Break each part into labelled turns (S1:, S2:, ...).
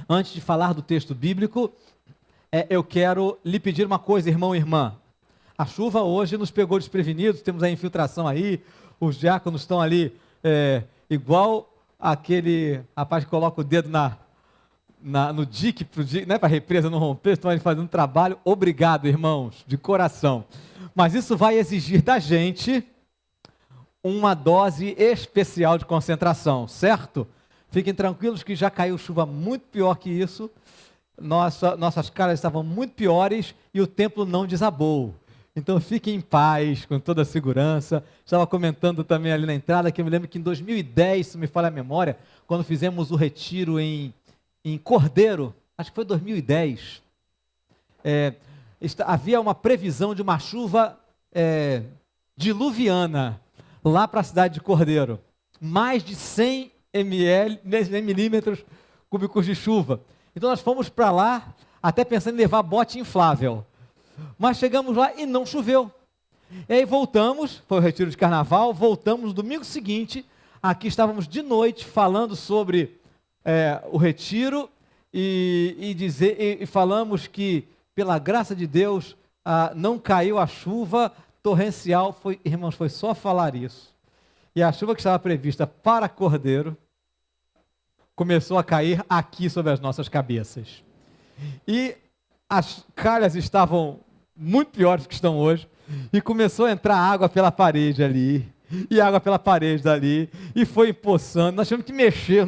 S1: Antes de falar do texto bíblico, eu quero lhe pedir uma coisa, irmão e irmã. A chuva hoje nos pegou desprevenidos, temos a infiltração aí, os diáconos estão ali, igual aquele rapaz que coloca o dedo no dique, né, para a represa não romper, estão ali fazendo um trabalho. Obrigado, irmãos, de coração. Mas isso vai exigir da gente uma dose especial de concentração, certo? Fiquem tranquilos que já caiu chuva muito pior que isso, nossas caras estavam muito piores e o templo não desabou. Então fiquem em paz, com toda a segurança. Estava comentando também ali na entrada que eu me lembro que em 2010, se me falha a memória, quando fizemos o retiro em Cordeiro, acho que foi 2010, havia uma previsão de uma chuva diluviana lá para a cidade de Cordeiro. Mais de 100 milímetros cúbicos de chuva. Então nós fomos para lá, até pensando em levar bote inflável. Mas chegamos lá e não choveu. E aí voltamos, foi o retiro de carnaval, voltamos no domingo seguinte, aqui estávamos de noite falando sobre o retiro e falamos que, pela graça de Deus, não caiu a chuva torrencial. Irmãos, foi só falar isso. E a chuva que estava prevista para Cordeiro começou a cair aqui sobre as nossas cabeças. E as calhas estavam muito piores do que estão hoje, e começou a entrar água pela parede ali, e água pela parede dali, e foi empoçando. Nós tivemos que mexer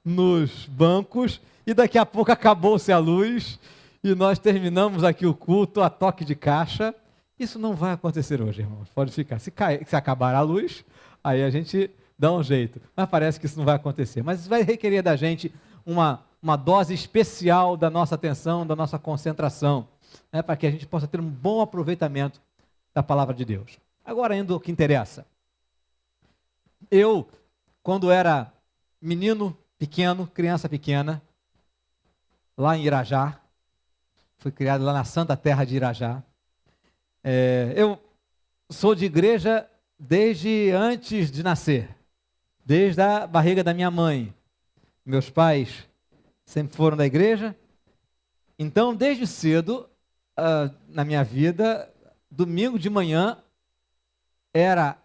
S1: nos bancos, e daqui a pouco acabou-se a luz, e nós terminamos aqui o culto a toque de caixa. Isso não vai acontecer hoje, irmãos, pode ficar. Se acabar a luz, aí a gente dá um jeito, mas parece que isso não vai acontecer. Mas isso vai requerer da gente uma dose especial da nossa atenção, da nossa concentração, né, para que a gente possa ter um bom aproveitamento da palavra de Deus. Agora, indo ao que interessa. Eu, quando era menino pequeno, criança pequena, lá em Irajá, fui criado lá na Santa Terra de Irajá. Eu sou de igreja desde antes de nascer, desde a barriga da minha mãe. Meus pais sempre foram da igreja. Então, desde cedo, na minha vida, domingo de manhã era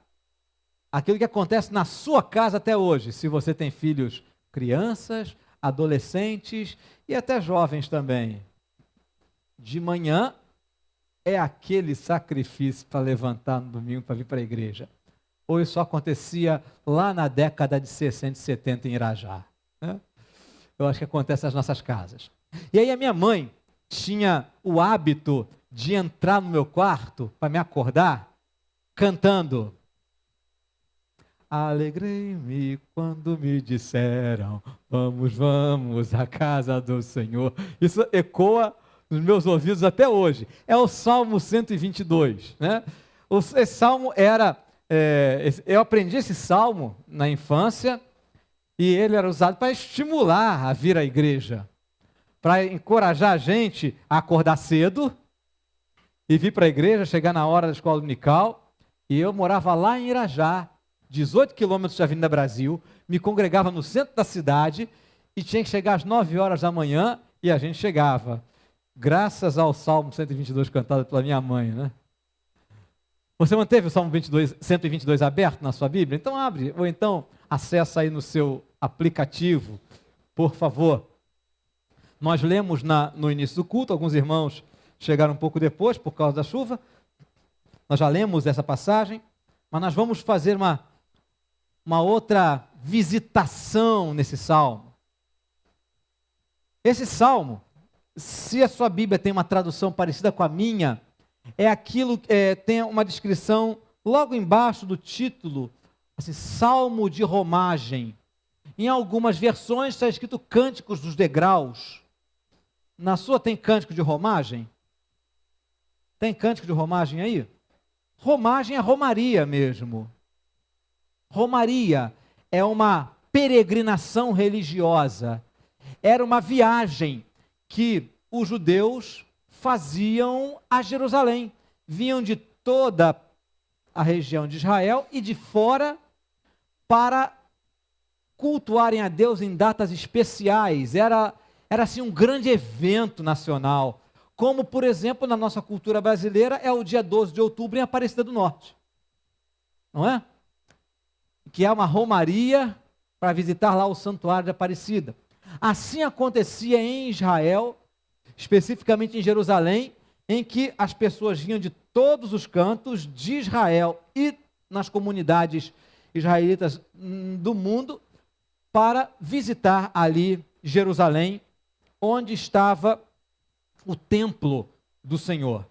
S1: aquilo que acontece na sua casa até hoje. Se você tem filhos, crianças, adolescentes e até jovens também. De manhã é aquele sacrifício para levantar no domingo para vir para a igreja. Ou isso acontecia lá na década de 60 e 70 em Irajá, né? Eu acho que acontece nas nossas casas. E aí a minha mãe tinha o hábito de entrar no meu quarto para me acordar cantando: alegrei-me quando me disseram, vamos, vamos à casa do Senhor. Isso ecoa nos meus ouvidos até hoje. É o Salmo 122, né? Esse salmo eu aprendi esse salmo na infância, e ele era usado para estimular a vir à igreja, para encorajar a gente a acordar cedo e vir para a igreja, chegar na hora da escola dominical. E eu morava lá em Irajá, 18 quilômetros da Avenida Brasil, me congregava no centro da cidade e tinha que chegar às 9 horas da manhã, e a gente chegava, graças ao Salmo 122 cantado pela minha mãe, né? Você manteve o Salmo 122 aberto na sua Bíblia? Então abre, ou então acessa aí no seu aplicativo, por favor. Nós lemos no início do culto, alguns irmãos chegaram um pouco depois por causa da chuva. Nós já lemos essa passagem, mas nós vamos fazer uma outra visitação nesse salmo. Esse salmo, se a sua Bíblia tem uma tradução parecida com a minha, tem uma descrição logo embaixo do título, assim, Salmo de Romagem. Em algumas versões está escrito Cânticos dos Degraus. Na sua tem Cântico de Romagem? Tem Cântico de Romagem aí? Romagem é romaria mesmo. Romaria é uma peregrinação religiosa. Era uma viagem que os judeus faziam a Jerusalém. Vinham de toda a região de Israel e de fora para cultuarem a Deus em datas especiais. Era Era assim um grande evento nacional, como, por exemplo, na nossa cultura brasileira, é o dia 12 de outubro em Aparecida do Norte. Não é? Que é uma romaria para visitar lá o Santuário de Aparecida. Assim acontecia em Israel, especificamente em Jerusalém, em que as pessoas vinham de todos os cantos de Israel e nas comunidades israelitas do mundo para visitar ali Jerusalém, onde estava o templo do Senhor.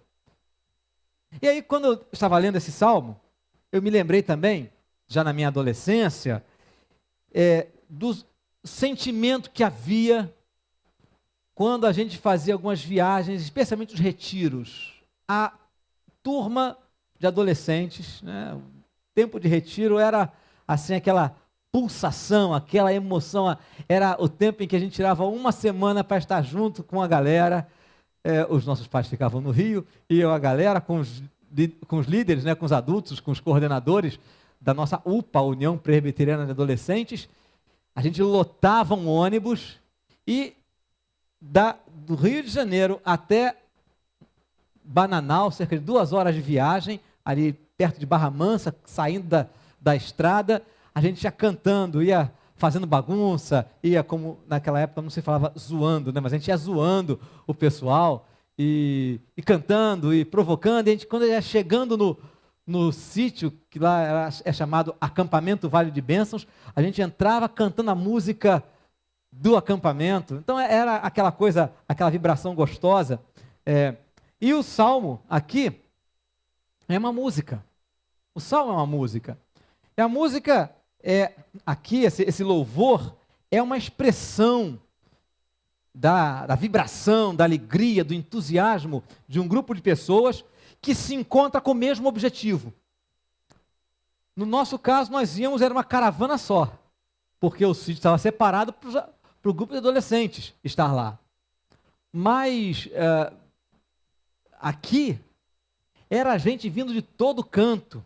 S1: E aí, quando eu estava lendo esse salmo, eu me lembrei também, já na minha adolescência, do sentimento que havia quando a gente fazia algumas viagens, especialmente os retiros. A turma de adolescentes, né, o tempo de retiro era assim aquela pulsação, aquela emoção, era o tempo em que a gente tirava uma semana para estar junto com a galera. Os nossos pais ficavam no Rio, e eu, a galera, com os líderes, né, com os adultos, com os coordenadores da nossa UPA, União Presbiteriana de Adolescentes, a gente lotava um ônibus e do Rio de Janeiro até Bananal, cerca de 2 horas de viagem, ali perto de Barra Mansa, saindo da estrada, a gente ia cantando, ia fazendo bagunça, ia, como naquela época não se falava zoando, né? Mas a gente ia zoando o pessoal e cantando e provocando. E a gente, quando ia chegando no sítio, que lá é chamado Acampamento Vale de Bênçãos, a gente entrava cantando a música do acampamento. Então era aquela coisa, aquela vibração gostosa. E o salmo aqui é uma música. O salmo é uma música. E a música aqui, esse louvor, é uma expressão da vibração, da alegria, do entusiasmo de um grupo de pessoas que se encontra com o mesmo objetivo. No nosso caso, nós íamos, era uma caravana só, porque o sítio estava separado para o grupo de adolescentes estar lá. Mas aqui era gente vindo de todo canto.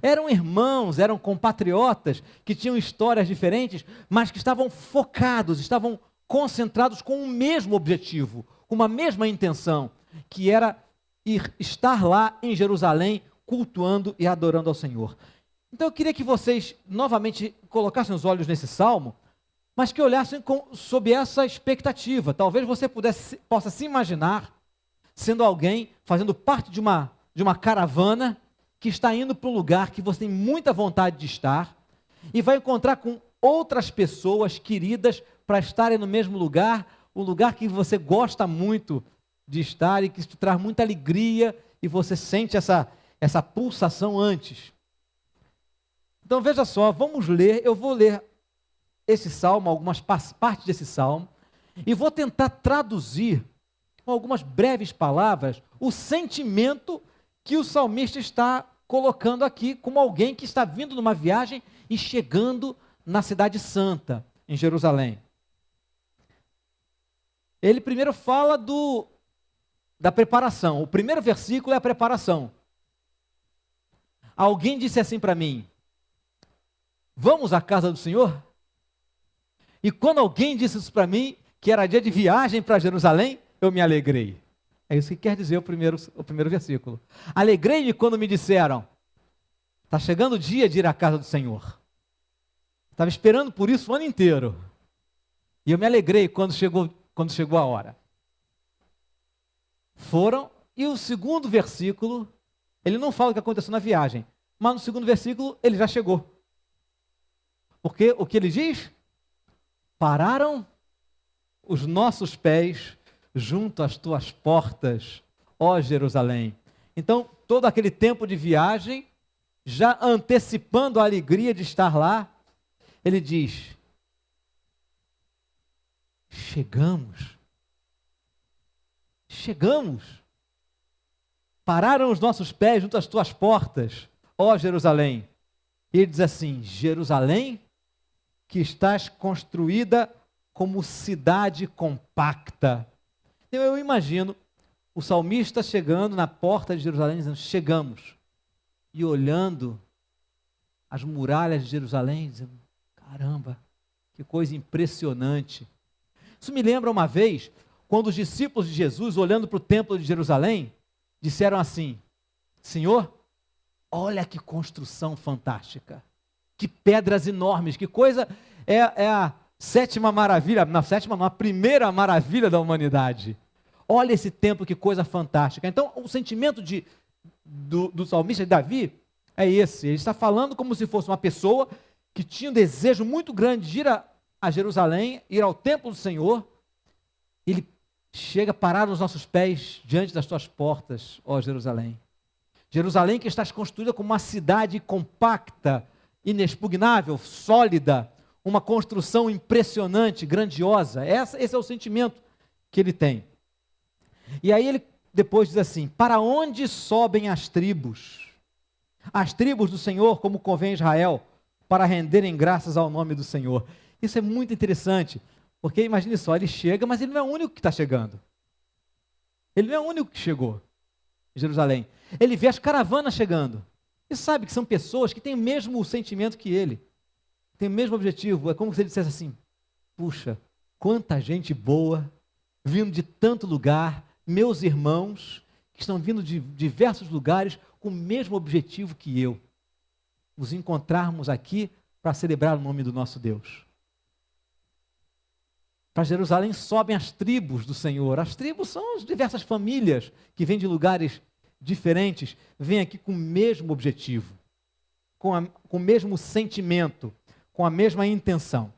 S1: Eram irmãos, eram compatriotas que tinham histórias diferentes, mas que estavam focados, estavam concentrados com o mesmo objetivo, com uma mesma intenção, que era estar lá em Jerusalém, cultuando e adorando ao Senhor. Então eu queria que vocês novamente colocassem os olhos nesse salmo, mas que olhassem sob essa expectativa. Talvez você possa se imaginar sendo alguém fazendo parte de uma caravana que está indo para um lugar que você tem muita vontade de estar e vai encontrar com outras pessoas queridas para estarem no mesmo lugar, um lugar que você gosta muito de estar e que te traz muita alegria e você sente essa pulsação antes. Então veja só, vamos ler, eu vou ler esse salmo, algumas partes desse salmo, e vou tentar traduzir com algumas breves palavras o sentimento que o salmista está colocando aqui como alguém que está vindo numa viagem e chegando na cidade santa, em Jerusalém. Ele primeiro fala da preparação. O primeiro versículo é a preparação. Alguém disse assim para mim: vamos à casa do Senhor? E quando alguém disse isso para mim, que era dia de viagem para Jerusalém, eu me alegrei. É isso que quer dizer o primeiro versículo. Alegrei-me quando me disseram: está chegando o dia de ir à casa do Senhor. Estava esperando por isso o ano inteiro. E eu me alegrei quando chegou a hora. Foram, e o segundo versículo, ele não fala o que aconteceu na viagem, mas no segundo versículo ele já chegou. Porque o que ele diz? Pararam os nossos pés junto às tuas portas, ó Jerusalém. Então, todo aquele tempo de viagem, já antecipando a alegria de estar lá, ele diz: chegamos. Pararam os nossos pés junto às tuas portas, ó Jerusalém. E ele diz assim: Jerusalém, que estás construída como cidade compacta. Então eu imagino o salmista chegando na porta de Jerusalém, dizendo: chegamos. E olhando as muralhas de Jerusalém, dizendo: caramba, que coisa impressionante. Isso me lembra uma vez, quando os discípulos de Jesus, olhando para o templo de Jerusalém, disseram assim: Senhor, olha que construção fantástica, que pedras enormes, que coisa, é a sétima maravilha, na sétima não, a primeira maravilha da humanidade. Olha esse templo, que coisa fantástica. Então, o sentimento do salmista de Davi é esse. Ele está falando como se fosse uma pessoa que tinha um desejo muito grande de ir a Jerusalém, ir ao templo do Senhor. Ele chega a parar nos nossos pés diante das tuas portas, ó Jerusalém. Jerusalém que estás construída como uma cidade compacta, inexpugnável, sólida, uma construção impressionante, grandiosa. Esse é o sentimento que ele tem. E aí ele depois diz assim: para onde sobem as tribos? As tribos do Senhor, como convém a Israel, para renderem graças ao nome do Senhor. Isso é muito interessante, porque imagine só, ele chega, mas ele não é o único que está chegando. Ele não é o único que chegou em Jerusalém. Ele vê as caravanas chegando. E sabe que são pessoas que têm o mesmo sentimento que ele. Tem o mesmo objetivo. É como se ele dissesse assim: puxa, quanta gente boa, vindo de tanto lugar, meus irmãos, que estão vindo de diversos lugares, com o mesmo objetivo que eu. Nos encontrarmos aqui para celebrar o nome do nosso Deus. Para Jerusalém sobem as tribos do Senhor. As tribos são as diversas famílias que vêm de lugares diferentes, vêm aqui com o mesmo objetivo, com o mesmo sentimento, com a mesma intenção.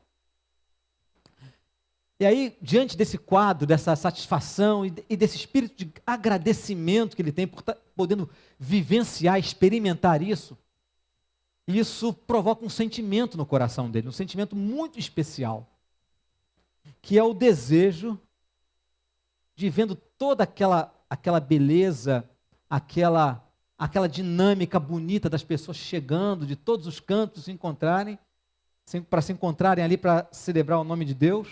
S1: E aí, diante desse quadro, dessa satisfação e desse espírito de agradecimento que ele tem por estar podendo vivenciar, experimentar isso, isso provoca um sentimento no coração dele, um sentimento muito especial, que é o desejo de, vendo toda aquela beleza, aquela dinâmica bonita das pessoas chegando de todos os cantos, se encontrarem, para se encontrarem ali para celebrar o nome de Deus.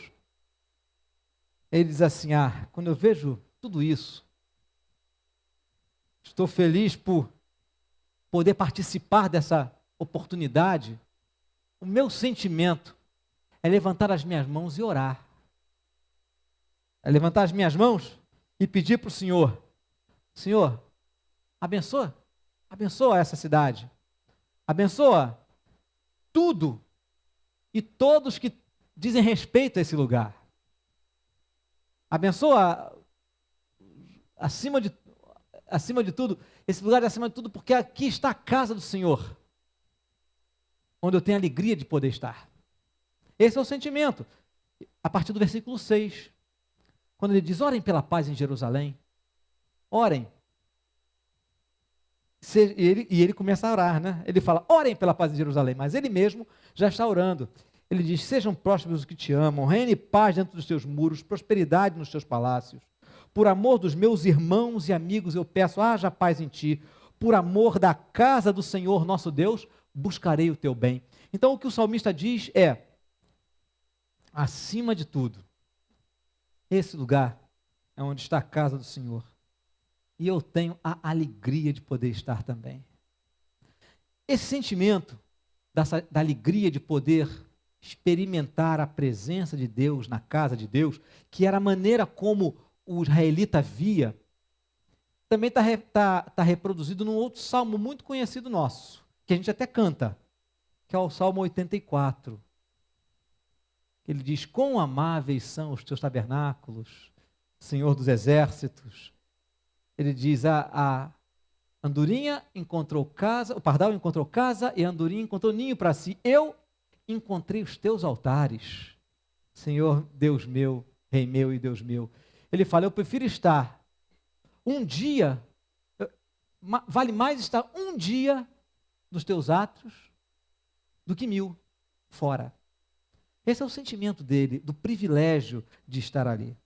S1: Ele diz assim: quando eu vejo tudo isso, estou feliz por poder participar dessa oportunidade. O meu sentimento é levantar as minhas mãos e orar. É levantar as minhas mãos e pedir para o Senhor: Senhor, abençoa essa cidade, abençoa tudo e todos que dizem respeito a esse lugar. Abençoa acima de tudo, esse lugar é acima de tudo, porque aqui está a casa do Senhor, onde eu tenho a alegria de poder estar. Esse é o sentimento. A partir do versículo 6, quando ele diz: orem pela paz em Jerusalém, orem. E ele começa a orar, né? Ele fala: orem pela paz em Jerusalém, mas ele mesmo já está orando. Ele diz: sejam prósperos os que te amam, reine paz dentro dos teus muros, prosperidade nos teus palácios. Por amor dos meus irmãos e amigos eu peço: haja paz em ti. Por amor da casa do Senhor nosso Deus, buscarei o teu bem. Então o que o salmista diz é: acima de tudo, esse lugar é onde está a casa do Senhor. E eu tenho a alegria de poder estar também. Esse sentimento da alegria de poder experimentar a presença de Deus na casa de Deus, que era a maneira como o israelita via, também está reproduzido num outro salmo muito conhecido nosso, que a gente até canta, que é o Salmo 84. Ele diz: quão amáveis são os teus tabernáculos, Senhor dos exércitos. Ele diz: a andorinha encontrou casa, o pardal encontrou casa e a andorinha encontrou ninho para si. Eu encontrei os teus altares, Senhor Deus meu, Rei meu e Deus meu. Ele fala: eu prefiro estar um dia, vale mais estar um dia nos teus atos do que 1000 fora. Esse é o sentimento dele, do privilégio de estar ali.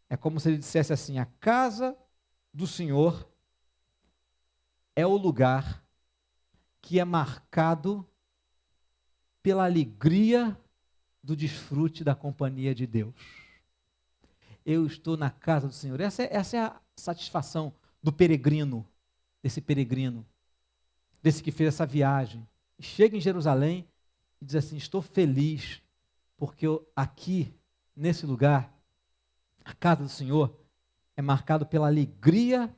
S1: É como se ele dissesse assim: a casa do Senhor é o lugar que é marcado pela alegria do desfrute da companhia de Deus. Eu estou na casa do Senhor. Essa é a satisfação do peregrino, desse que fez essa viagem. Chega em Jerusalém e diz assim: estou feliz, porque aqui, nesse lugar, A casa do Senhor é marcado pela alegria,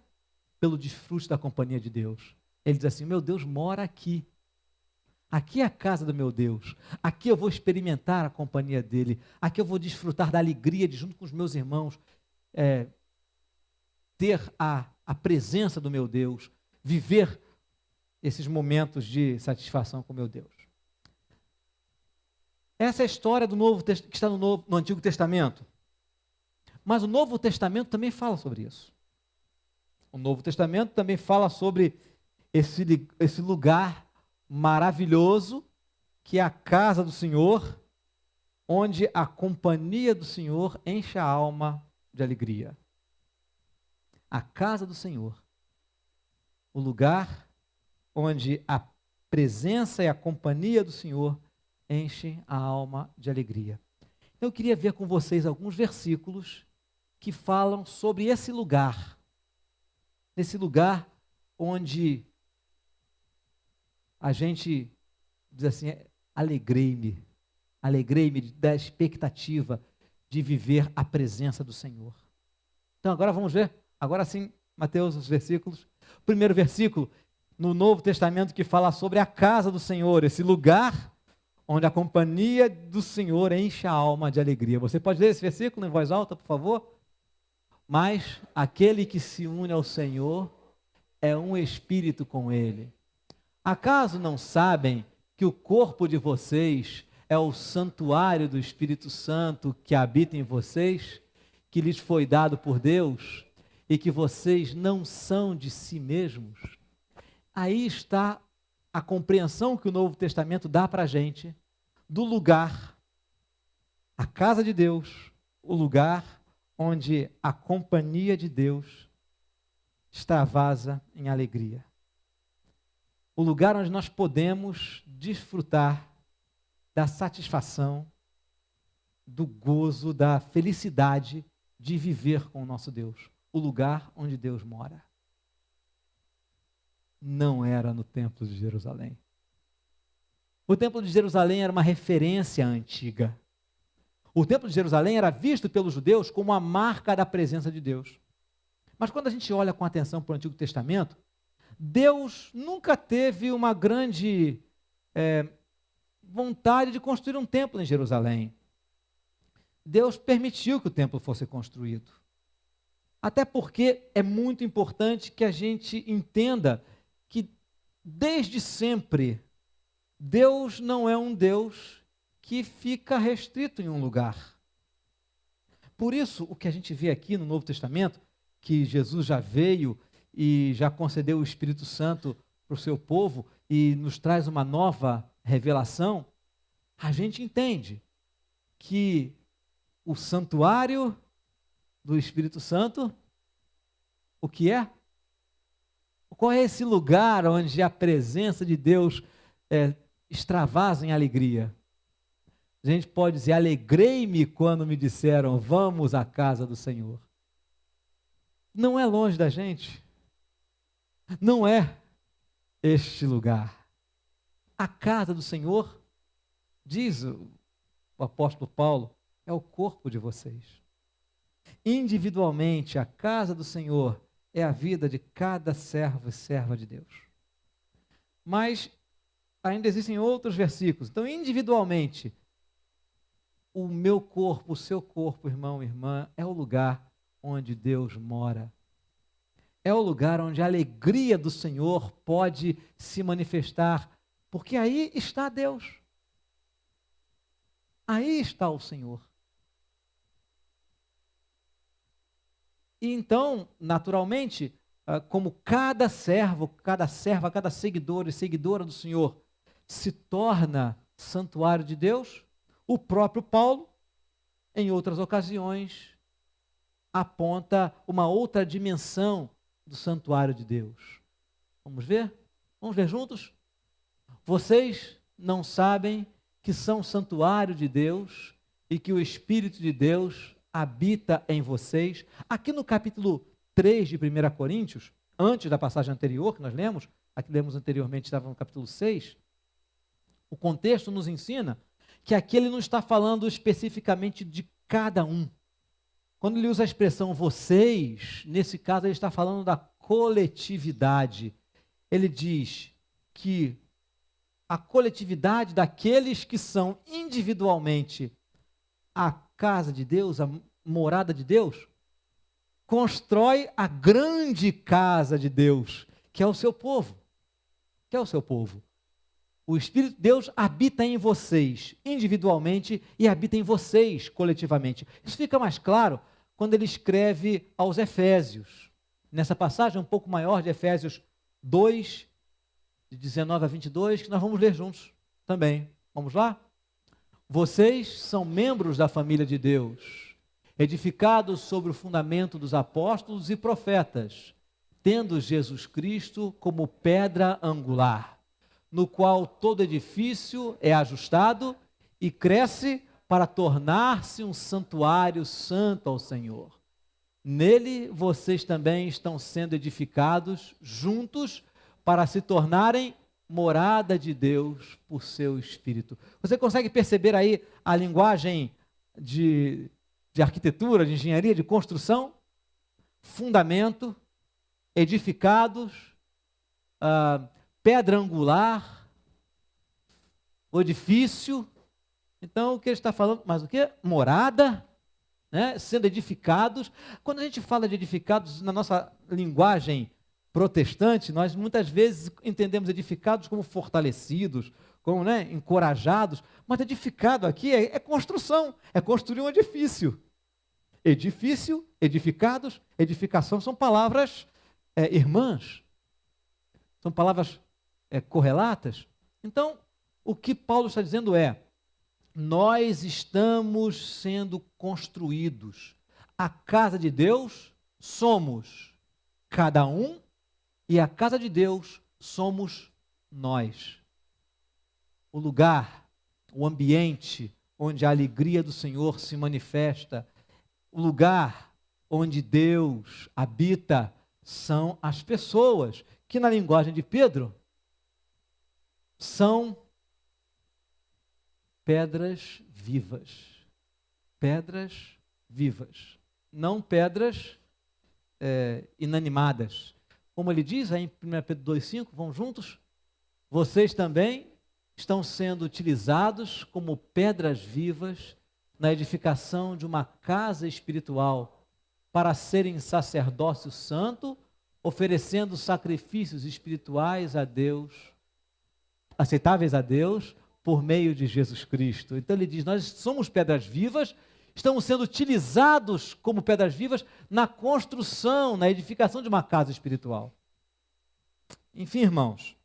S1: pelo desfrute da companhia de Deus. Ele diz assim: meu Deus mora aqui. Aqui é a casa do meu Deus. Aqui eu vou experimentar a companhia dele. Aqui eu vou desfrutar da alegria de, junto com os meus irmãos, ter a presença do meu Deus, viver esses momentos de satisfação com meu Deus. Essa é a história do Novo que está no Antigo Testamento. Mas o Novo Testamento também fala sobre isso. O Novo Testamento também fala sobre esse lugar maravilhoso que é a casa do Senhor, onde a companhia do Senhor enche a alma de alegria. A casa do Senhor, o lugar onde a presença e a companhia do Senhor enchem a alma de alegria. Eu queria ver com vocês alguns versículos que falam sobre esse lugar onde a gente diz assim: alegrei-me da expectativa de viver a presença do Senhor. Então agora vamos ver, agora sim, Mateus, os versículos. O primeiro versículo, no Novo Testamento, que fala sobre a casa do Senhor, esse lugar onde a companhia do Senhor enche a alma de alegria. Você pode ler esse versículo em voz alta, por favor? Mas aquele que se une ao Senhor é um espírito com Ele. Acaso não sabem que o corpo de vocês é o santuário do Espírito Santo que habita em vocês, que lhes foi dado por Deus, e que vocês não são de si mesmos? Aí está a compreensão que o Novo Testamento dá para a gente do lugar, a casa de Deus, o lugar onde a companhia de Deus extravasa em alegria. O lugar onde nós podemos desfrutar da satisfação, do gozo, da felicidade de viver com o nosso Deus. O lugar onde Deus mora. Não era no Templo de Jerusalém. O Templo de Jerusalém era uma referência antiga. O Templo de Jerusalém era visto pelos judeus como a marca da presença de Deus. Mas quando a gente olha com atenção para o Antigo Testamento, Deus nunca teve uma grande vontade de construir um templo em Jerusalém. Deus permitiu que o templo fosse construído. Até porque é muito importante que a gente entenda que, desde sempre, Deus não é um Deus que fica restrito em um lugar. Por isso, o que a gente vê aqui no Novo Testamento, que Jesus já veio e já concedeu o Espírito Santo para o seu povo e nos traz uma nova revelação, a gente entende que o santuário do Espírito Santo, o que é? Qual é esse lugar onde a presença de Deus extravasa em alegria? A gente pode dizer: alegrei-me quando me disseram, vamos à casa do Senhor. Não é longe da gente. Não é este lugar. A casa do Senhor, diz o apóstolo Paulo, é o corpo de vocês. Individualmente, a casa do Senhor é a vida de cada servo e serva de Deus. Mas ainda existem outros versículos. Então, individualmente, o meu corpo, o seu corpo, irmão e irmã, é o lugar onde Deus mora. É o lugar onde a alegria do Senhor pode se manifestar, porque aí está Deus. Aí está o Senhor. E então, naturalmente, como cada servo, cada serva, cada seguidor e seguidora do Senhor se torna santuário de Deus, o próprio Paulo, em outras ocasiões, aponta uma outra dimensão do santuário de Deus. Vamos ver? Vamos ver juntos? Vocês não sabem que são santuário de Deus e que o Espírito de Deus habita em vocês? Aqui no capítulo 3 de 1 Coríntios, antes da passagem anterior que nós lemos, aqui lemos anteriormente, estava no capítulo 6, o contexto nos ensina que aqui ele não está falando especificamente de cada um. Quando ele usa a expressão vocês, nesse caso ele está falando da coletividade. Ele diz que a coletividade daqueles que são individualmente a casa de Deus, a morada de Deus, constrói a grande casa de Deus, que é o seu povo. Que é o seu povo. O Espírito de Deus habita em vocês individualmente e habita em vocês coletivamente. Isso fica mais claro quando ele escreve aos Efésios. Nessa passagem um pouco maior de Efésios 2, de 19 a 22, que nós vamos ler juntos também. Vamos lá? Vocês são membros da família de Deus, edificados sobre o fundamento dos apóstolos e profetas, tendo Jesus Cristo como pedra angular, no qual todo edifício é ajustado e cresce para tornar-se um santuário santo ao Senhor. Nele vocês também estão sendo edificados juntos para se tornarem morada de Deus por seu Espírito. Você consegue perceber aí a linguagem de arquitetura, de engenharia, de construção? Fundamento, edificados, pedra angular, o edifício. Então, o que ele está falando? Mas o que? Morada, né? Sendo edificados. Quando a gente fala de edificados, na nossa linguagem protestante, nós muitas vezes entendemos edificados como fortalecidos, como, né, encorajados, mas edificado aqui é construção, é construir um edifício. Edifício, edificados, edificação são palavras irmãs, são palavras correlatas. Então, o que Paulo está dizendo é: nós estamos sendo construídos. A casa de Deus somos cada um, e a casa de Deus somos nós. O lugar, o ambiente onde a alegria do Senhor se manifesta, o lugar onde Deus habita são as pessoas, que na linguagem de Pedro são pedras vivas. Pedras vivas, não pedras inanimadas. Como ele diz aí em 1 Pedro 2,5, vão juntos? Vocês também estão sendo utilizados como pedras vivas na edificação de uma casa espiritual para serem sacerdócio santo, oferecendo sacrifícios espirituais a Deus, aceitáveis a Deus, por meio de Jesus Cristo. Então ele diz, nós somos pedras vivas, estamos sendo utilizados como pedras vivas na construção, na edificação de uma casa espiritual. Enfim, irmãos,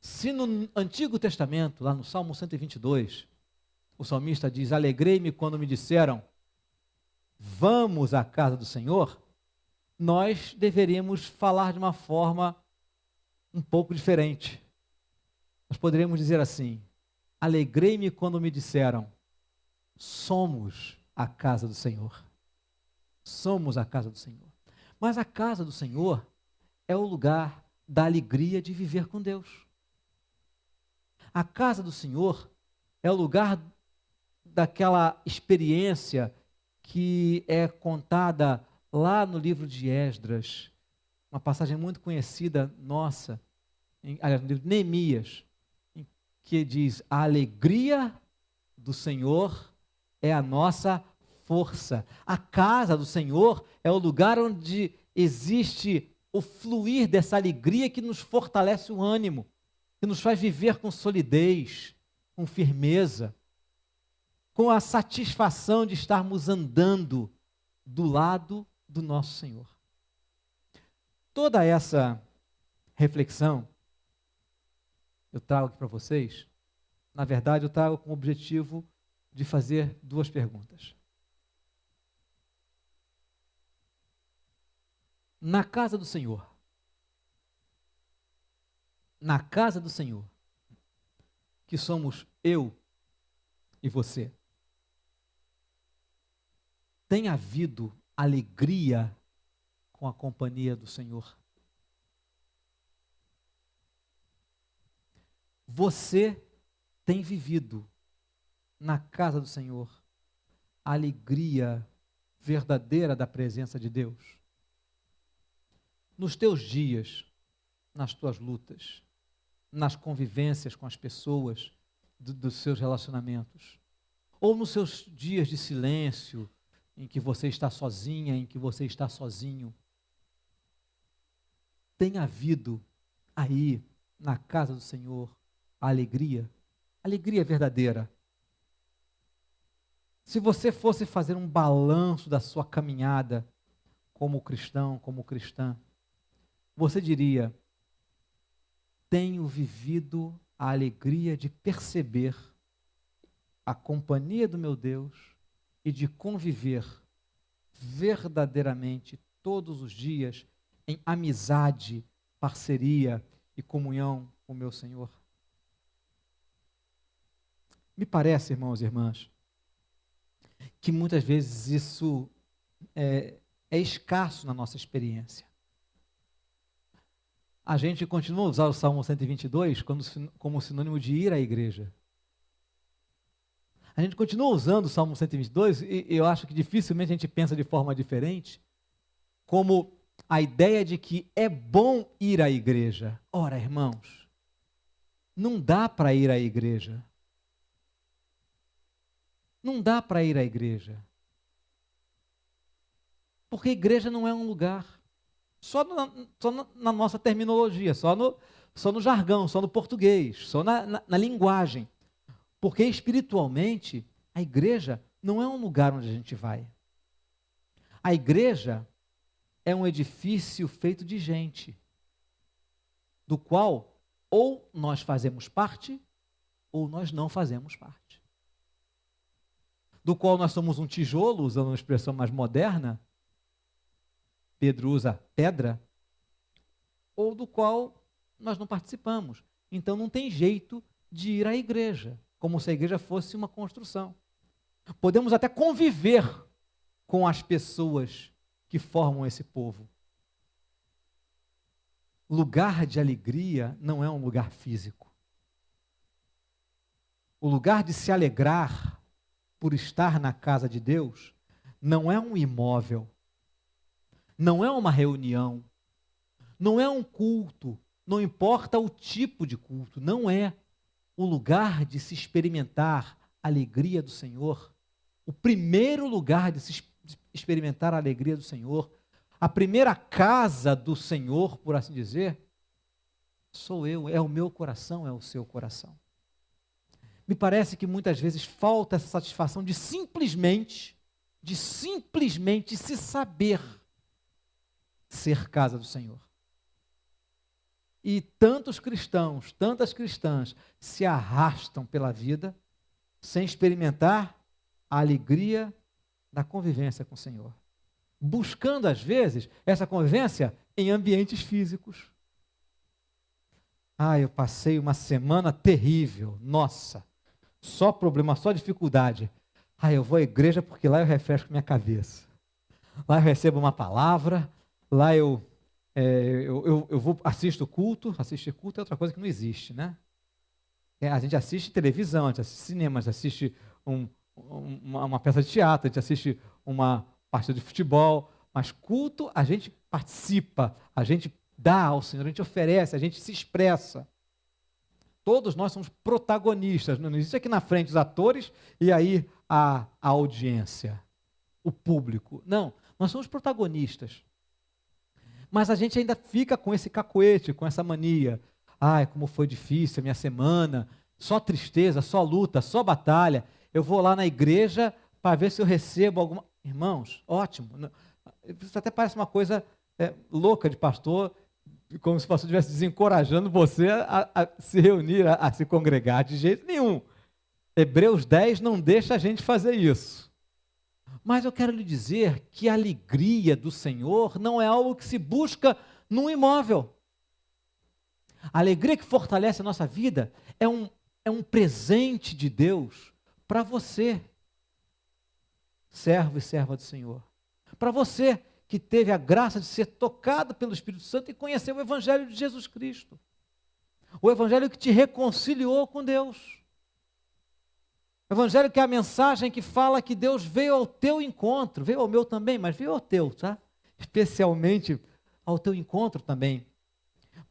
S1: se no Antigo Testamento, lá no Salmo 122, o salmista diz, alegrei-me quando me disseram, vamos à casa do Senhor, nós deveríamos falar de uma forma um pouco diferente. Nós poderíamos dizer assim, alegrei-me quando me disseram, somos a casa do Senhor. Somos a casa do Senhor. Mas a casa do Senhor é o lugar da alegria de viver com Deus. A casa do Senhor é o lugar daquela experiência que é contada lá no livro de Esdras, uma passagem muito conhecida nossa, aliás, no livro de Neemias, que diz, a alegria do Senhor é a nossa força. A casa do Senhor é o lugar onde existe o fluir dessa alegria que nos fortalece o ânimo, que nos faz viver com solidez, com firmeza, com a satisfação de estarmos andando do lado do nosso Senhor. Toda essa reflexão eu trago aqui para vocês, na verdade eu trago com o objetivo de fazer duas perguntas. Na casa do Senhor, que somos eu e você, tem havido alegria com a companhia do Senhor? Você tem vivido na casa do Senhor a alegria verdadeira da presença de Deus? Nos teus dias, nas tuas lutas, nas convivências com as pessoas, dos seus relacionamentos, ou nos seus dias de silêncio, em que você está sozinha, em que você está sozinho, tem havido aí, na casa do Senhor, a alegria verdadeira. Se você fosse fazer um balanço da sua caminhada como cristão, como cristã, você diria: tenho vivido a alegria de perceber a companhia do meu Deus e de conviver verdadeiramente todos os dias em amizade, parceria e comunhão com o meu Senhor? Me parece, irmãos e irmãs, que muitas vezes isso é escasso na nossa experiência. A gente continua a usar o Salmo 122 como sinônimo de ir à igreja. A gente continua usando o Salmo 122 e eu acho que dificilmente a gente pensa de forma diferente, como a ideia de que é bom ir à igreja. Ora, irmãos, não dá para ir à igreja. Não dá para ir à igreja. Porque a igreja não é um lugar. Só na nossa terminologia, só no jargão, só no português, só na linguagem. Porque espiritualmente, a igreja não é um lugar onde a gente vai. A igreja é um edifício feito de gente, do qual ou nós fazemos parte, ou nós não fazemos parte. Do qual nós somos um tijolo, usando uma expressão mais moderna, Pedro usa pedra, ou do qual nós não participamos. Então não tem jeito de ir à igreja, como se a igreja fosse uma construção. Podemos até conviver com as pessoas que formam esse povo. Lugar de alegria não é um lugar físico. O lugar de se alegrar por estar na casa de Deus não é um imóvel, não é uma reunião, não é um culto, não importa o tipo de culto, não é o lugar de se experimentar a alegria do Senhor. O primeiro lugar de se experimentar a alegria do Senhor, a primeira casa do Senhor, por assim dizer, sou eu, é o meu coração, é o seu coração. Me parece que muitas vezes falta essa satisfação de simplesmente se saber ser casa do Senhor. E tantos cristãos, tantas cristãs se arrastam pela vida sem experimentar a alegria da convivência com o Senhor. Buscando, às vezes, essa convivência em ambientes físicos. Eu passei uma semana terrível, nossa, só problema, só dificuldade. Eu vou à igreja porque lá eu refresco minha cabeça. Lá eu recebo uma palavra, lá eu assisto culto. Assistir culto é outra coisa que não existe, né? A gente assiste televisão, a gente assiste cinema, a gente assiste uma peça de teatro, a gente assiste uma partida de futebol, mas culto a gente participa, a gente dá ao Senhor, a gente oferece, a gente se expressa. Todos nós somos protagonistas, não existe aqui na frente os atores e aí a audiência, o público. Não, nós somos protagonistas. Mas a gente ainda fica com esse cacoete, com essa mania. Como foi difícil a minha semana, só tristeza, só luta, só batalha. Eu vou lá na igreja para ver se eu recebo alguma... Irmãos, ótimo. Isso até parece uma coisa louca de pastor, como se o pastor estivesse desencorajando você a se reunir, a se congregar, de jeito nenhum. Hebreus 10 não deixa a gente fazer isso. Mas eu quero lhe dizer que a alegria do Senhor não é algo que se busca num imóvel. A alegria que fortalece a nossa vida é um presente de Deus para você, servo e serva do Senhor. Para você que teve a graça de ser tocado pelo Espírito Santo e conhecer o Evangelho de Jesus Cristo. O Evangelho que te reconciliou com Deus. O Evangelho que é a mensagem que fala que Deus veio ao teu encontro, veio ao meu também, mas veio ao teu, tá? Especialmente ao teu encontro também,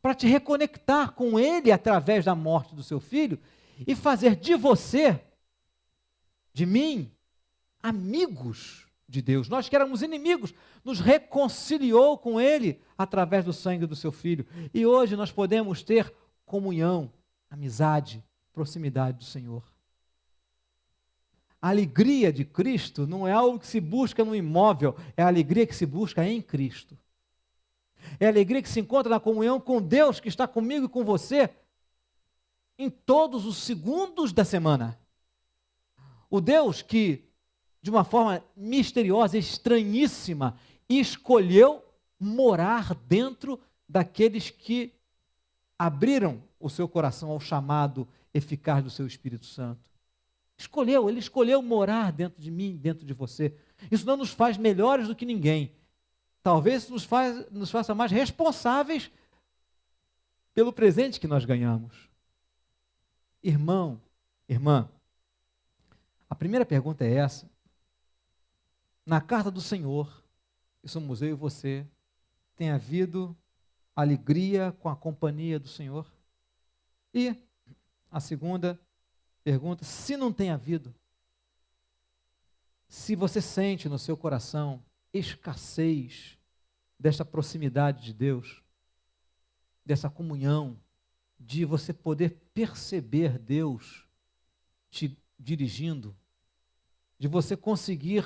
S1: para te reconectar com Ele através da morte do seu Filho e fazer de você, de mim, amigos de Deus. Nós que éramos inimigos, nos reconciliou com Ele através do sangue do seu Filho. E hoje nós podemos ter comunhão, amizade, proximidade do Senhor. A alegria de Cristo não é algo que se busca no imóvel, é a alegria que se busca em Cristo. É a alegria que se encontra na comunhão com Deus que está comigo e com você em todos os segundos da semana. O Deus que, de uma forma misteriosa, estranhíssima, escolheu morar dentro daqueles que abriram o seu coração ao chamado eficaz do seu Espírito Santo. Ele escolheu morar dentro de mim, dentro de você. Isso não nos faz melhores do que ninguém. Talvez nos faça mais responsáveis pelo presente que nós ganhamos. Irmão, irmã, a primeira pergunta é essa. Na carta do Senhor, que somos eu e você, tem havido alegria com a companhia do Senhor? E a segunda pergunta, se não tem havido, se você sente no seu coração escassez desta proximidade de Deus, dessa comunhão, de você poder perceber Deus te dirigindo, de você conseguir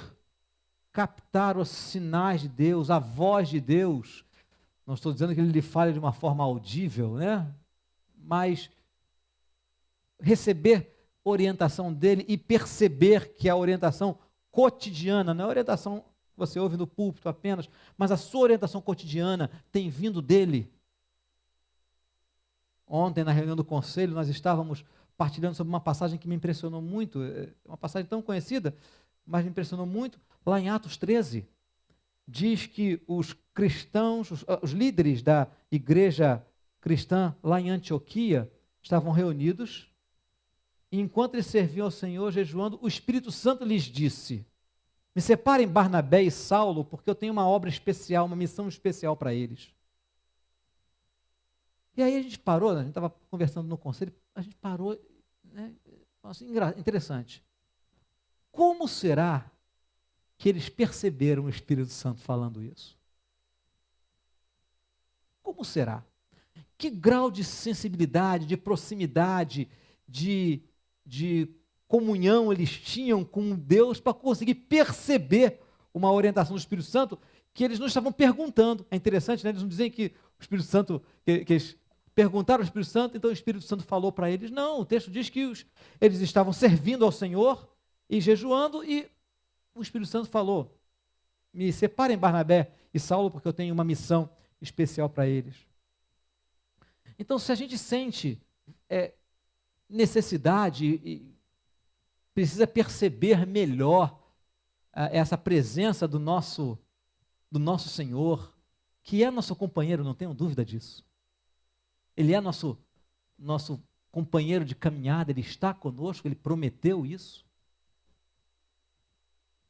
S1: captar os sinais de Deus, a voz de Deus. Não estou dizendo que Ele lhe fale de uma forma audível, né? Mas receber orientação dele e perceber que a orientação cotidiana, não é a orientação que você ouve no púlpito apenas, mas a sua orientação cotidiana tem vindo dele. Ontem, na reunião do conselho, nós estávamos partilhando sobre uma passagem que me impressionou muito, uma passagem tão conhecida, mas me impressionou muito, lá em Atos 13, diz que os cristãos, os líderes da igreja cristã lá em Antioquia, estavam reunidos, e enquanto eles serviam ao Senhor, jejuando, o Espírito Santo lhes disse: me separem Barnabé e Saulo, porque eu tenho uma obra especial, uma missão especial para eles. E aí a gente parou, a gente estava conversando no conselho, a gente parou, né? Assim, interessante. Como será que eles perceberam o Espírito Santo falando isso? Como será? Que grau de sensibilidade, de proximidade, de comunhão eles tinham com Deus para conseguir perceber uma orientação do Espírito Santo que eles não estavam perguntando. É interessante, né? Eles não dizem que o Espírito Santo, que eles perguntaram ao Espírito Santo, então o Espírito Santo falou para eles. Não, o texto diz que eles estavam servindo ao Senhor e jejuando, e o Espírito Santo falou: me separem Barnabé e Saulo, porque eu tenho uma missão especial para eles. Então, se a gente sente necessidade e precisa perceber melhor essa presença do nosso Senhor, que é nosso companheiro, não tenho dúvida disso. Ele é nosso companheiro de caminhada, Ele está conosco, Ele prometeu isso.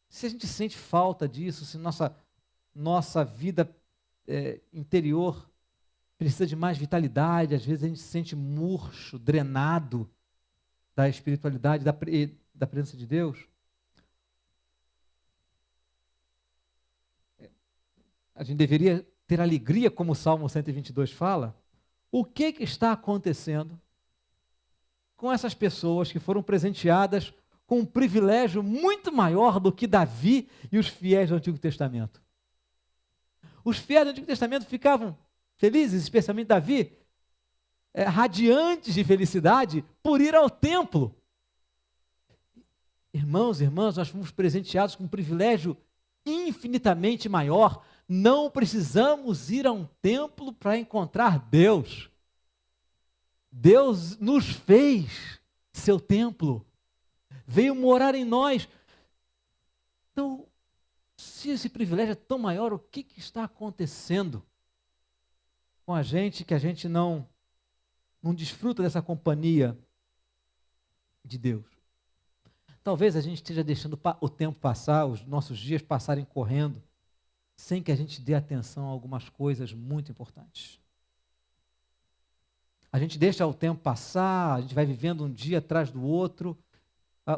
S1: Se a gente sente falta disso, se nossa vida interior precisa de mais vitalidade, às vezes a gente se sente murcho, drenado da espiritualidade, da presença de Deus, a gente deveria ter alegria, como o Salmo 122 fala. O que está acontecendo com essas pessoas que foram presenteadas com um privilégio muito maior do que Davi e os fiéis do Antigo Testamento? Os fiéis do Antigo Testamento ficavam felizes, especialmente Davi, radiantes de felicidade por ir ao templo. Irmãos e irmãs, nós fomos presenteados com um privilégio infinitamente maior. Não precisamos ir a um templo para encontrar Deus. Deus nos fez seu templo, veio morar em nós. Então, se esse privilégio é tão maior, o que está acontecendo com a gente, que a gente não desfruta dessa companhia de Deus? Talvez a gente esteja deixando o tempo passar, os nossos dias passarem correndo, sem que a gente dê atenção a algumas coisas muito importantes. A gente deixa o tempo passar, a gente vai vivendo um dia atrás do outro,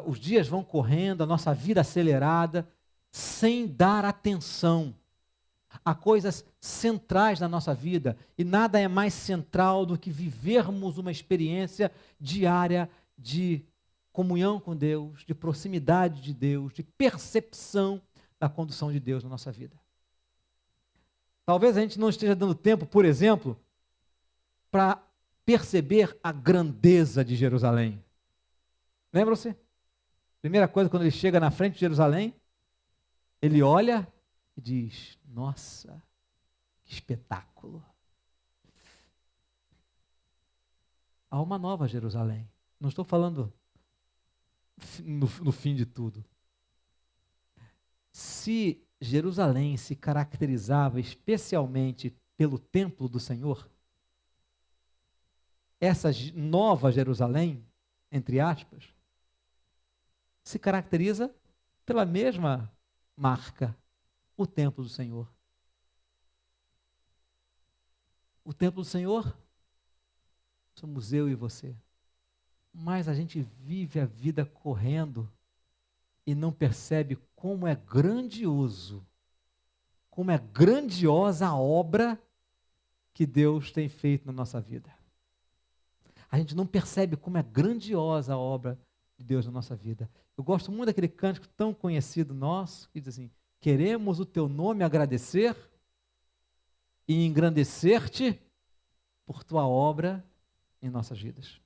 S1: os dias vão correndo, a nossa vida acelerada, sem dar atenção a coisas centrais da nossa vida. E nada é mais central do que vivermos uma experiência diária de comunhão com Deus, de proximidade de Deus, de percepção da condução de Deus na nossa vida. Talvez a gente não esteja dando tempo, por exemplo, para perceber a grandeza de Jerusalém. Lembram-se? Primeira coisa, quando ele chega na frente de Jerusalém, ele olha e diz: nossa, que espetáculo. Há uma nova Jerusalém. Não estou falando no fim de tudo. Se Jerusalém se caracterizava especialmente pelo templo do Senhor, essa nova Jerusalém, entre aspas, se caracteriza pela mesma marca, o templo do Senhor. O templo do Senhor somos eu e você. Mas a gente vive a vida correndo e não percebe como é grandioso, como é grandiosa a obra que Deus tem feito na nossa vida. A gente não percebe como é grandiosa a obra de Deus na nossa vida. Eu gosto muito daquele cântico tão conhecido nosso, que diz assim: queremos o teu nome agradecer e engrandecer-te por tua obra em nossas vidas.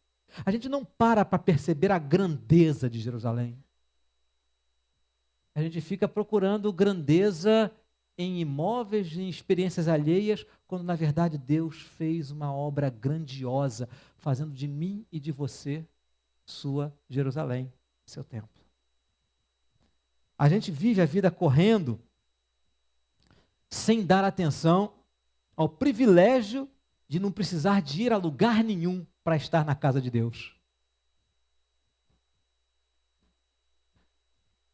S1: A gente não para perceber a grandeza de Jerusalém. A gente fica procurando grandeza em imóveis, em experiências alheias, quando na verdade Deus fez uma obra grandiosa, fazendo de mim e de você sua Jerusalém, seu templo. A gente vive a vida correndo sem dar atenção ao privilégio de não precisar de ir a lugar nenhum para estar na casa de Deus.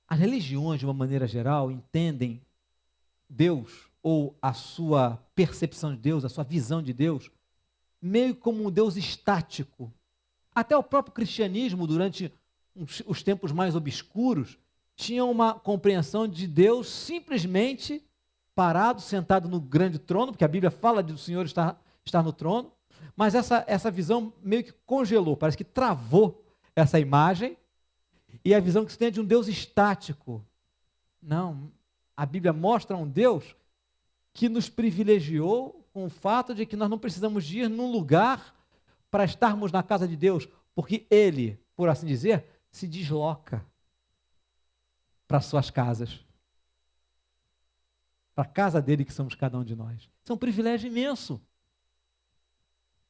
S1: As religiões, de uma maneira geral, entendem Deus, ou a sua percepção de Deus, a sua visão de Deus, meio como um Deus estático. Até o próprio cristianismo, durante os tempos mais obscuros, tinha uma compreensão de Deus simplesmente parado, sentado no grande trono, porque a Bíblia fala de o Senhor estar no trono, mas essa visão meio que congelou, parece que travou essa imagem, e a visão que se tem é de um Deus estático. Não, a Bíblia mostra um Deus que nos privilegiou com o fato de que nós não precisamos de ir num lugar para estarmos na casa de Deus, porque Ele, por assim dizer, se desloca para suas casas. Para a casa dele que somos cada um de nós. Isso é um privilégio imenso.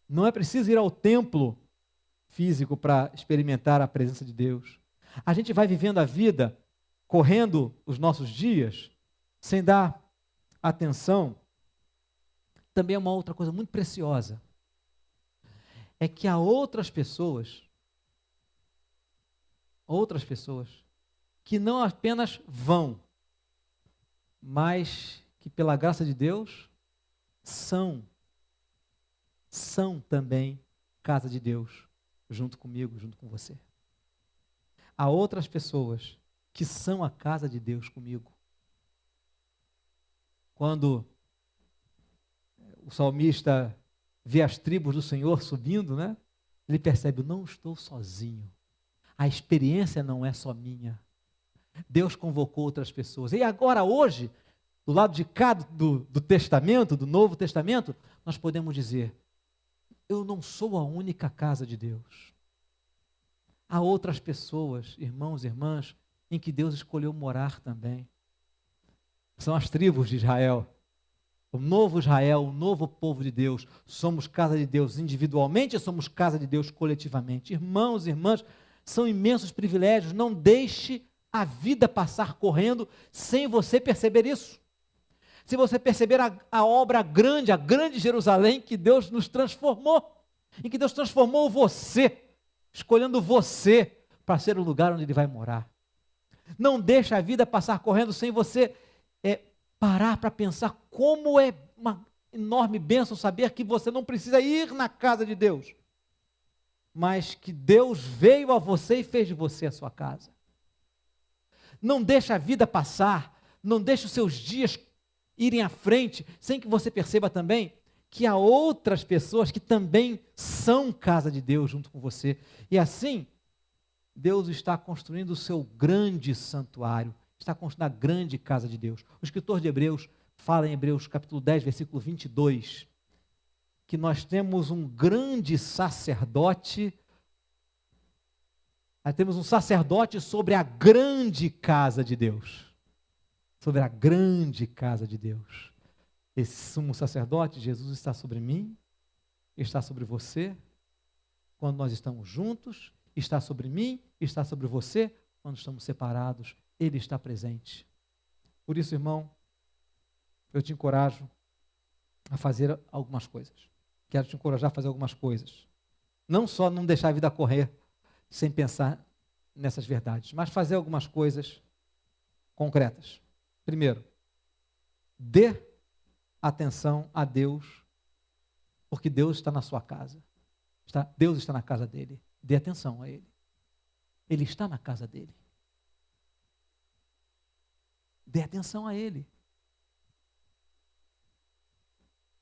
S1: Não é preciso ir ao templo físico para experimentar a presença de Deus. A gente vai vivendo a vida, correndo os nossos dias, sem dar atenção. Também é uma outra coisa muito preciosa. É que há outras pessoas que não apenas vão, mas que pela graça de Deus são também casa de Deus, junto comigo, junto com você. Há outras pessoas que são a casa de Deus comigo. Quando o salmista vê as tribos do Senhor subindo, né? Ele percebe: eu não estou sozinho. A experiência não é só minha. Deus convocou outras pessoas. E agora, hoje, do lado de cá do Testamento, do Novo Testamento, nós podemos dizer: eu não sou a única casa de Deus. Há outras pessoas, irmãos e irmãs, em que Deus escolheu morar também. São as tribos de Israel. O novo Israel, o novo povo de Deus. Somos casa de Deus individualmente e somos casa de Deus coletivamente. Irmãos e irmãs, são imensos privilégios. Não deixe a vida passar correndo sem você perceber isso. Se você perceber a obra grande, a grande Jerusalém que Deus nos transformou, em que Deus transformou você, escolhendo você para ser o lugar onde Ele vai morar. Não deixe a vida passar correndo sem você parar para pensar como é uma enorme bênção saber que você não precisa ir na casa de Deus, mas que Deus veio a você e fez de você a sua casa. Não deixe a vida passar, não deixe os seus dias irem à frente, sem que você perceba também que há outras pessoas que também são casa de Deus junto com você. E assim, Deus está construindo o seu grande santuário, está construindo a grande casa de Deus. O escritor de Hebreus fala em Hebreus capítulo 10, versículo 22, que nós temos um grande sacerdote, nós temos um sacerdote sobre a grande casa de Deus, sobre a grande casa de Deus. Esse sumo sacerdote, Jesus, está sobre mim, está sobre você, quando nós estamos juntos, está sobre mim, está sobre você, quando estamos separados, Ele está presente. Por isso, irmão, eu te encorajo a fazer algumas coisas. Quero te encorajar a fazer algumas coisas. Não só não deixar a vida correr sem pensar nessas verdades, mas fazer algumas coisas concretas. Primeiro, dê atenção a Deus, porque Deus está na sua casa. Deus está na casa dele. Dê atenção a Ele. Ele está na casa dele. Dê atenção a Ele.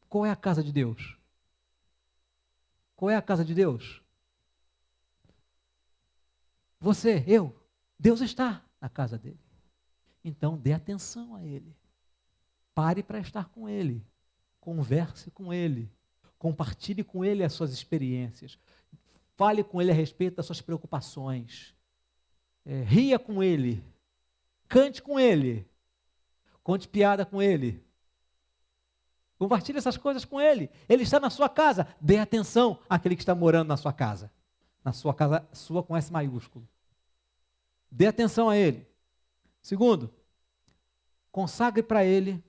S1: Qual é a casa de Deus? Qual é a casa de Deus? Você, eu. Deus está na casa dele. Então, dê atenção a Ele. Pare para estar com Ele. Converse com Ele. Compartilhe com Ele as suas experiências. Fale com Ele a respeito das suas preocupações. Ria com Ele. Cante com Ele. Conte piada com Ele. Compartilhe essas coisas com Ele. Ele está na sua casa. Dê atenção àquele que está morando na sua casa. Na sua casa, sua com S maiúsculo. Dê atenção a Ele. Segundo, consagre para Ele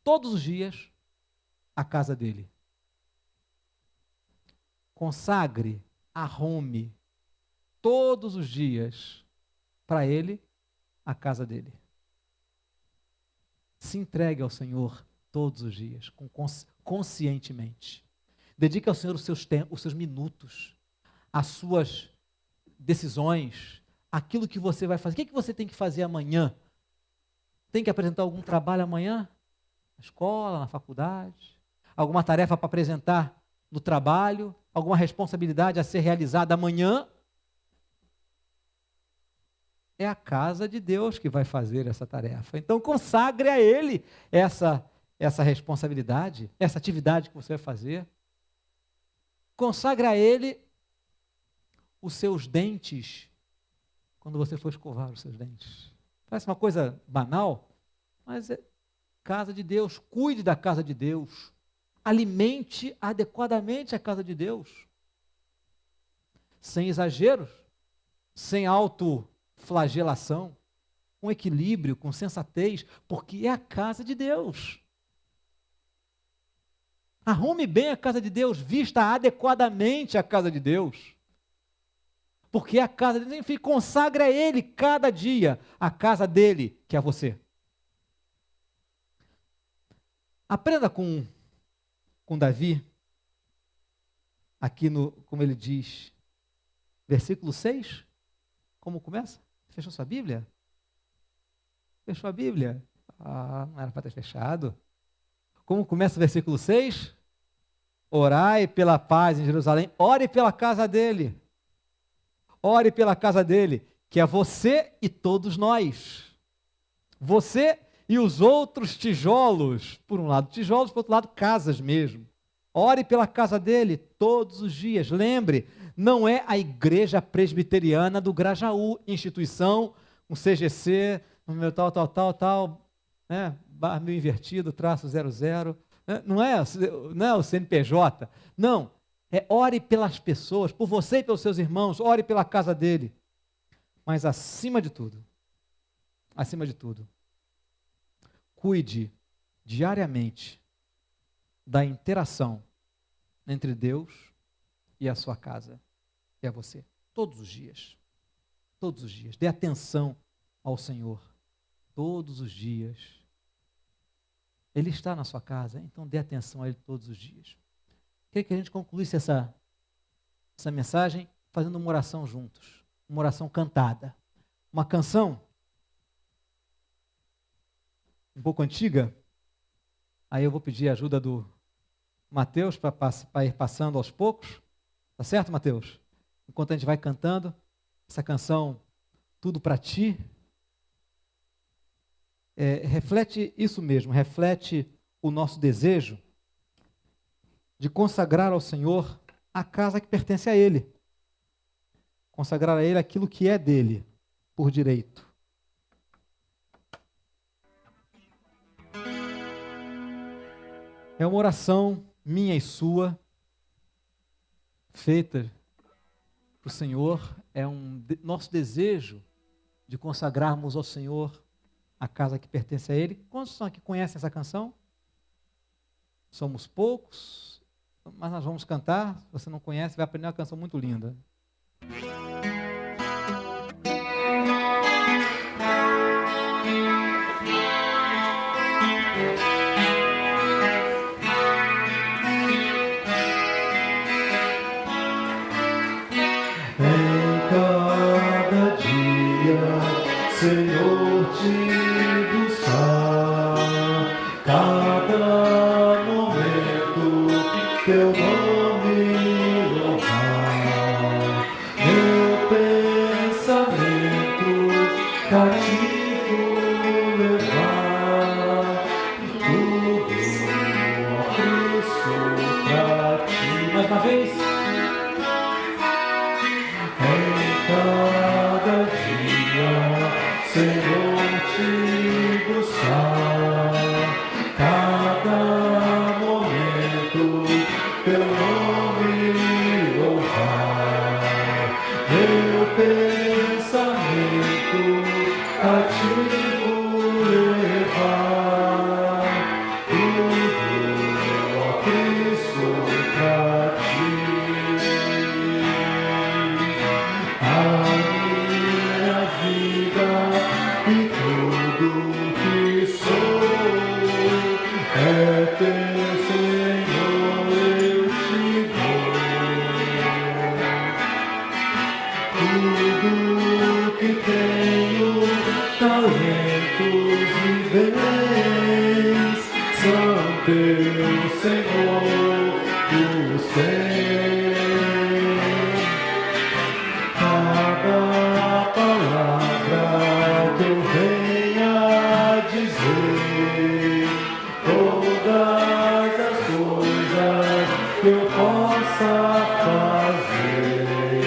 S1: todos os dias a casa dele. Consagre, arrume todos os dias para Ele a casa dele. Se entregue ao Senhor todos os dias, conscientemente. Dedique ao Senhor os seus minutos, as suas decisões, aquilo que você vai fazer. O que você tem que fazer amanhã? Tem que apresentar algum trabalho amanhã? Na escola, na faculdade? Alguma tarefa para apresentar no trabalho? Alguma responsabilidade a ser realizada amanhã? É a casa de Deus que vai fazer essa tarefa. Então consagre a Ele essa responsabilidade, essa atividade que você vai fazer. Consagre a Ele os seus dentes, quando você for escovar os seus dentes. Parece uma coisa banal, mas é casa de Deus. Cuide da casa de Deus. Alimente adequadamente a casa de Deus. Sem exageros, sem autoflagelação, com equilíbrio, com sensatez, porque é a casa de Deus. Arrume bem a casa de Deus, vista adequadamente a casa de Deus. Porque é a casa de Deus, enfim, consagre a Ele cada dia a casa dele, que é você. Aprenda com Davi, aqui como ele diz, versículo 6, como começa? Fechou sua Bíblia? Fechou a Bíblia? Não era para ter fechado. Como começa o versículo 6? Orai pela paz em Jerusalém, ore pela casa dele. Ore pela casa dele, que é você e todos nós. Você e os outros tijolos, por um lado tijolos, por outro lado casas mesmo. Ore pela casa dele todos os dias. Lembre, não é a igreja presbiteriana do Grajaú, instituição, um CGC, um meu tal, né? Bar meio invertido, traço 00, né? Não é o CNPJ, não. Ore pelas pessoas, por você e pelos seus irmãos, ore pela casa dele. Mas acima de tudo, cuide diariamente da interação entre Deus e a sua casa, e a você, todos os dias. Todos os dias. Dê atenção ao Senhor. Todos os dias. Ele está na sua casa, então dê atenção a Ele todos os dias. Queria que a gente concluísse essa mensagem fazendo uma oração juntos. Uma oração cantada. Uma canção um pouco antiga. Aí eu vou pedir a ajuda do Mateus para ir passando aos poucos. Tá certo, Mateus? Enquanto a gente vai cantando essa canção Tudo para Ti. Reflete isso mesmo, reflete o nosso desejo de consagrar ao Senhor a casa que pertence a Ele. Consagrar a Ele aquilo que é dele, por direito. É uma oração minha e sua, feita para o Senhor, nosso desejo de consagrarmos ao Senhor a casa que pertence a Ele. Quantos são aqui que conhecem essa canção? Somos poucos, mas nós vamos cantar. Se você não conhece, vai aprender uma canção muito linda.
S2: Em cada dia, Senhor, te buscar, cada momento teu nome louvar, meu pensamento cativo levar, tudo a Cristo pra ti.
S1: Mais uma vez.
S2: Em cada dia, Senhor, te buscar, cada momento teu nome louvar, meu pensamento cativo levar, tudo a Cristo pra ti. A minha vida e tudo que sou é teu, Senhor, eu te dou. Tudo que tenho, talentos e bens, são teus, Senhor, os tens. Cada palavra que eu venha dizer, todas as coisas que eu possa fazer,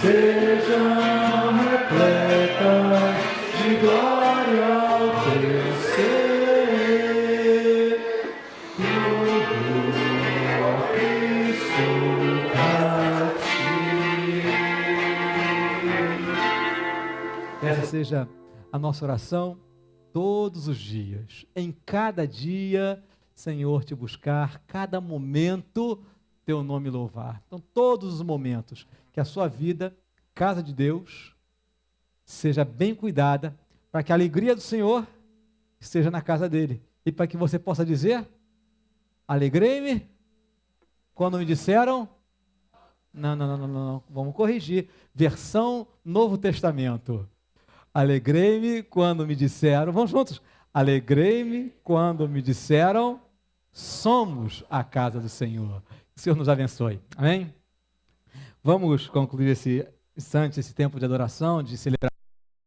S2: sejam repletas de glória ao teu ser, tudo a Cristo pra ti.
S1: Essa seja a nossa oração todos os dias. Em cada dia, Senhor, te buscar, cada momento, teu nome louvar. Então, todos os momentos que a sua vida, casa de Deus, seja bem cuidada, para que a alegria do Senhor esteja na casa dele. E para que você possa dizer, alegrei-me quando me disseram... Não, vamos corrigir. Versão Novo Testamento. Alegrei-me quando me disseram, vamos juntos, alegrei-me quando me disseram, somos a casa do Senhor. Que o Senhor nos abençoe. Amém? Vamos concluir esse instante, esse tempo de adoração, de celebração.